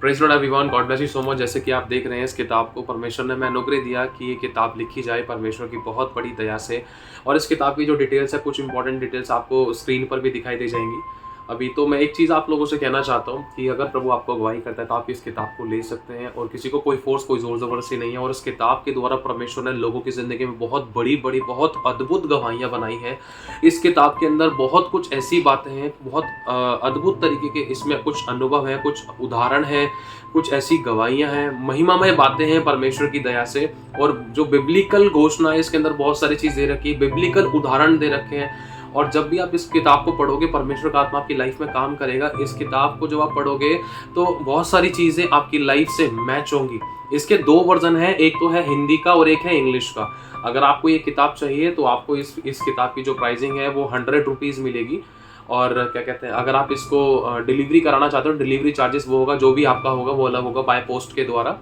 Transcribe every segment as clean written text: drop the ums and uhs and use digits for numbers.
Praise Lord everyone, God bless you so much. जैसे कि आप देख रहे हैं इस किताब को परमेश्वर ने हमें अनुग्रह दिया कि ये किताब लिखी जाए परमेश्वर की बहुत बड़ी दया से। और इस किताब की जो डिटेल्स है, कुछ इंपॉर्टेंट डिटेल्स आपको स्क्रीन पर भी दिखाई दे जाएंगी। अभी तो मैं एक चीज़ आप लोगों से कहना चाहता हूँ कि अगर प्रभु आपको अगुवाई करता है तो आप इस किताब को ले सकते हैं, और किसी को कोई फोर्स, कोई ज़ोर ज़बरदस्ती नहीं है। और इस किताब के द्वारा परमेश्वर ने लोगों की ज़िंदगी में बहुत बड़ी बड़ी, बहुत अद्भुत गवाहियाँ बनाई हैं। इस किताब के अंदर बहुत कुछ ऐसी बातें हैं, बहुत अद्भुत तरीके के इसमें कुछ अनुभव हैं, कुछ उदाहरण हैं, कुछ ऐसी गवाहियाँ हैं, महिमामय बातें हैं परमेश्वर की दया से। और जो बिब्लिकल घोषणा है, इसके अंदर बहुत सारी चीज़ दे रखी है, बिब्लिकल उदाहरण दे रखे हैं। और जब भी आप इस किताब को पढ़ोगे, परमेश्वर का आत्मा आपकी लाइफ में काम करेगा। इस किताब को जब आप पढ़ोगे तो बहुत सारी चीज़ें आपकी लाइफ से मैच होंगी। इसके 2 वर्जन हैं, एक तो है हिंदी का और एक है इंग्लिश का। अगर आपको ये किताब चाहिए तो आपको इस किताब की जो प्राइसिंग है वो 100 रुपीज़ मिलेगी। और क्या कहते हैं, अगर आप इसको डिलीवरी कराना चाहते हो, डिलीवरी चार्जेस वो होगा, जो भी आपका होगा वो अलग होगा, बाय पोस्ट के द्वारा,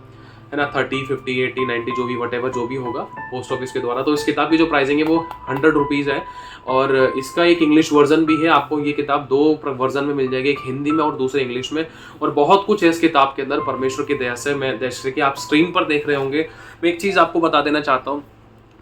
है ना। 30, 50, 80, 90 जो भी वटेवर जो भी होगा पोस्ट ऑफिस के द्वारा। तो इस किताब की जो प्राइसिंग है वो 100 रुपीज़ है। और इसका एक इंग्लिश वर्जन भी है। आपको ये किताब 2 वर्जन में मिल जाएगी, एक हिंदी में और दूसरे इंग्लिश में। और बहुत कुछ है इस किताब के अंदर परमेश्वर की दया से। मैं जैसे कि आप स्क्रीन पर देख रहे होंगे, मैं एक चीज़ आपको बता देना चाहता हूँ।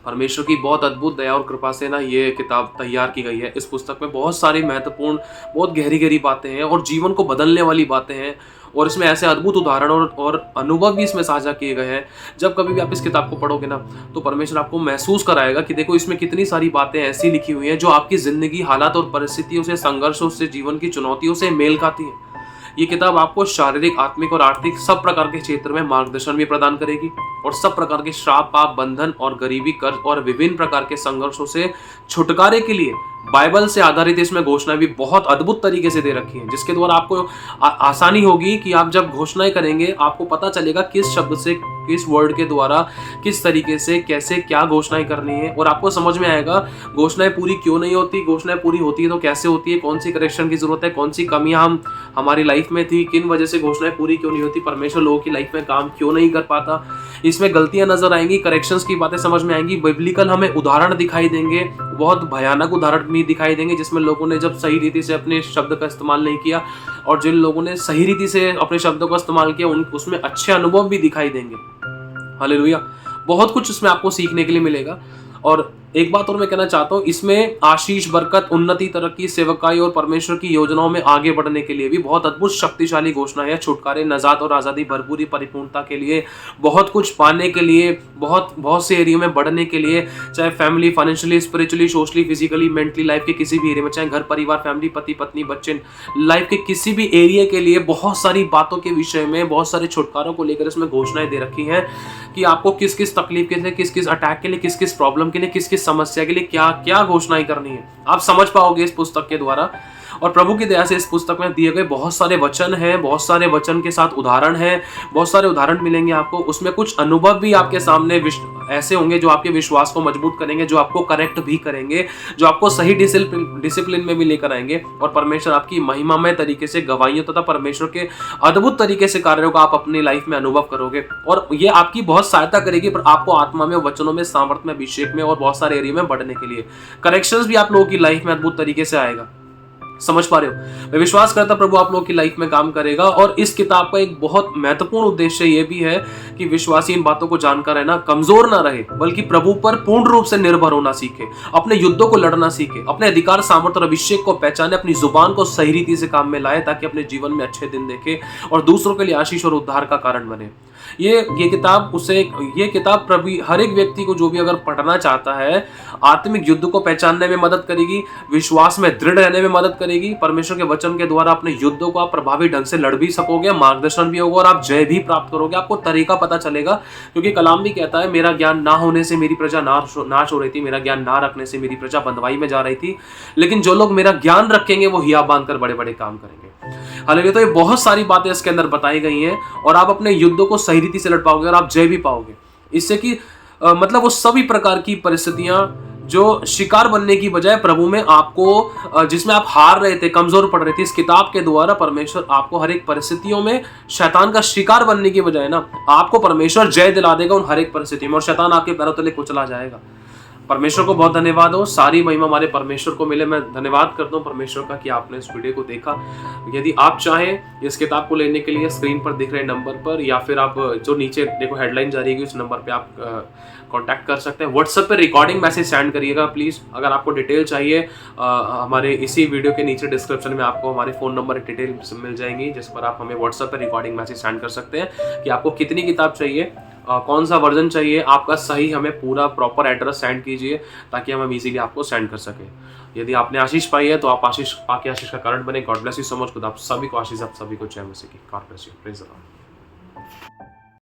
परमेश्वर की बहुत अद्भुत दया और कृपा से ना ये किताब तैयार की गई है। इस पुस्तक में बहुत सारी महत्वपूर्ण, बहुत गहरी गहरी बातें हैं और जीवन को बदलने वाली बातें हैं। और इसमें ऐसे अद्भुत उदाहरण और अनुभव भी इसमें साझा किए गए हैं। जब कभी भी आप इस किताब को पढ़ोगे ना, तो परमेश्वर आपको महसूस कराएगा कि देखो, इसमें कितनी सारी बातें ऐसी लिखी हुई हैं जो आपकी ज़िंदगी, हालात और परिस्थितियों से, संघर्षों से, जीवन की चुनौतियों से मेल खाती हैं। ये किताब आपको शारीरिक, आत्मिक और आर्थिक सब प्रकार के क्षेत्र में मार्गदर्शन भी प्रदान करेगी। और सब प्रकार के श्राप, पाप, बंधन और गरीबी, कर्ज और विभिन्न प्रकार के संघर्षों से छुटकारे के लिए बाइबल से आधारित इसमें घोषणाएं भी बहुत अद्भुत तरीके से दे रखी हैं, जिसके द्वारा आपको आसानी होगी कि आप जब घोषणाएं करेंगे, आपको पता चलेगा किस शब्द से, किस वर्ड के द्वारा, किस तरीके से, कैसे, क्या घोषणाएं करनी है। और आपको समझ में आएगा घोषणाएं पूरी क्यों नहीं होती, घोषणाएं पूरी होती है तो कैसे होती है, कौन सी करेक्शन की जरूरत है, कौन सी कमियां हमारी लाइफ में थी, किन वजह से घोषणाएं पूरी क्यों नहीं होती, परमेश्वर लोगों की लाइफ में काम क्यों नहीं कर पाता। इसमें गलतियां नजर आएंगी, करेक्शंस की बातें समझ में आएंगी, बिब्लिकल हमें उदाहरण दिखाई देंगे, बहुत भयानक उदाहरण भी दिखाई देंगे, जिसमें लोगों ने जब सही रीति से अपने शब्द का इस्तेमाल नहीं किया, और जिन लोगों ने सही रीति से अपने शब्दों का इस्तेमाल किया उसमें अच्छे अनुभव भी दिखाई देंगे। हालेलुया। बहुत कुछ इसमें आपको सीखने के लिए मिलेगा। और एक बात और मैं कहना चाहता हूँ, इसमें आशीष, बरकत, उन्नति, तरक्की, सेवकाई और परमेश्वर की योजनाओं में आगे बढ़ने के लिए भी बहुत अद्भुत शक्तिशाली घोषणा है। छुटकारे, नजात और आज़ादी, भरपूरी, परिपूर्णता के लिए, बहुत कुछ पाने के लिए, बहुत से एरिया में बढ़ने के लिए, चाहे family, financially, spiritually, socially, physically, mentally, life के किसी भी एरिया में, चाहे घर परिवार, फैमिली, पति पत्नी, बच्चे, लाइफ के किसी भी एरिया के लिए बहुत सारी बातों के विषय में, बहुत सारे छुटकारों को लेकर इसमें घोषणाएं दे रखी हैं कि आपको किस किस तकलीफ के लिए, किस किस अटैक के लिए, किस किस प्रॉब्लम के लिए, किस किस समस्या के लिए क्या क्या घोषणाएं करनी है, आप समझ पाओगे इस पुस्तक के द्वारा। और प्रभु की दया से इस पुस्तक में दिए गए बहुत सारे वचन हैं, बहुत सारे वचन के साथ उदाहरण हैं, बहुत सारे उदाहरण मिलेंगे आपको। उसमें कुछ अनुभव भी आपके सामने ऐसे होंगे जो आपके विश्वास को मजबूत करेंगे, जो आपको करेक्ट भी करेंगे, जो आपको सही डिसिप्लिन में भी लेकर आएंगे। और परमेश्वर आपकी महिमामय तरीके से गवाहियों तथा परमेश्वर के अद्भुत तरीके से कार्यों का आप अपनी लाइफ में अनुभव करोगे। और ये आपकी बहुत सहायता करेगी पर आपको आत्मा में, वचनों में, सामर्थ्य में, अभिषेक में और बहुत सारे एरिया में बढ़ने के लिए। करेक्शंस भी आप लोगों की लाइफ में अद्भुत तरीके से आएगा। समझ पा रहे हो? मैं विश्वास करता प्रभु आप लोगों की लाइफ में काम करेगा। और इस किताब का एक बहुत महत्वपूर्ण उद्देश्य ये भी है कि विश्वासी इन बातों को जानकर रहना, कमजोर ना रहे, बल्कि प्रभु पर पूर्ण रूप से निर्भर होना सीखे, अपने युद्धों को लड़ना सीखे, अपने अधिकार, सामर्थ्य और अभिषेक को पहचाने, अपनी जुबान को सही रीति से काम में लाए, ताकि अपने जीवन में अच्छे दिन देखे और दूसरों के लिए आशीष और उद्धार का कारण बने। ये किताब प्रभु हर एक व्यक्ति को, जो भी अगर पढ़ना चाहता है, आत्मिक युद्ध को पहचानने में मदद करेगी, विश्वास में दृढ़ रहने में मदद करेगी। परमेश्वर के वचन के द्वारा अपने युद्धों को आप प्रभावी ढंग से लड़ भी सकोगे, मार्गदर्शन भी होगा और आप जय भी प्राप्त करोगे। आपको तरीका पता चलेगा, क्योंकि कलाम भी कहता है, मेरा ज्ञान ना होने से मेरी प्रजा नाश हो रही थी, मेरा ज्ञान ना रखने से मेरी प्रजा बंधुआई में जा रही थी, लेकिन जो लोग मेरा ज्ञान रखेंगे वो हिया बांधकर बड़े बड़े काम करेंगे। हालेलुया। तो ये बहुत सारी बातें इसके अंदर बताई गई हैं और आप अपने युद्धों को सही रीति से लड़ पाओगे और आप जय भी पाओगे। इससे कि मतलब वो सभी प्रकार की परिस्थितियां जो शिकार बनने की बजाय प्रभु में आपको, जिसमें आप हार रहे थे, कमजोर पड़ रहे थे, इस किताब के द्वारा परमेश्वर आपको हर एक परिस्थितियों में शैतान का शिकार बनने की बजाय ना, आपको परमेश्वर जय दिला देगा उन हर एक परिस्थिति में, और शैतान आपके पैरों तले कुचला जाएगा। परमेश्वर को बहुत धन्यवाद हो, सारी महिमा हमारे परमेश्वर को मिले। मैं धन्यवाद करता हूँ परमेश्वर का कि आपने इस वीडियो को देखा। यदि आप चाहें इस किताब को लेने के लिए स्क्रीन पर दिख रहे नंबर पर, या फिर आप जो नीचे देखो हेडलाइन जा रही है उस नंबर पे आप कांटेक्ट कर सकते हैं। व्हाट्सएप पे रिकॉर्डिंग मैसेज सेंड करिएगा प्लीज़। अगर आपको डिटेल चाहिए हमारे इसी वीडियो के नीचे डिस्क्रिप्शन में आपको हमारे फ़ोन नंबर डिटेल मिल जाएंगी, जिस पर आप हमें व्हाट्सएप पर रिकॉर्डिंग मैसेज सेंड कर सकते हैं कि आपको कितनी किताब चाहिए, कौन सा वर्जन चाहिए, आपका सही हमें पूरा प्रॉपर एड्रेस सेंड कीजिए ताकि हम इजीली आपको सेंड कर सकें। यदि आपने आशीष पाई है तो आप आशीष पाके आशीष का कारण बने। God bless you so much. खुदा आप सभी को आशीष, आप सभी को जय मसीह की। God bless you. Praise the Lord.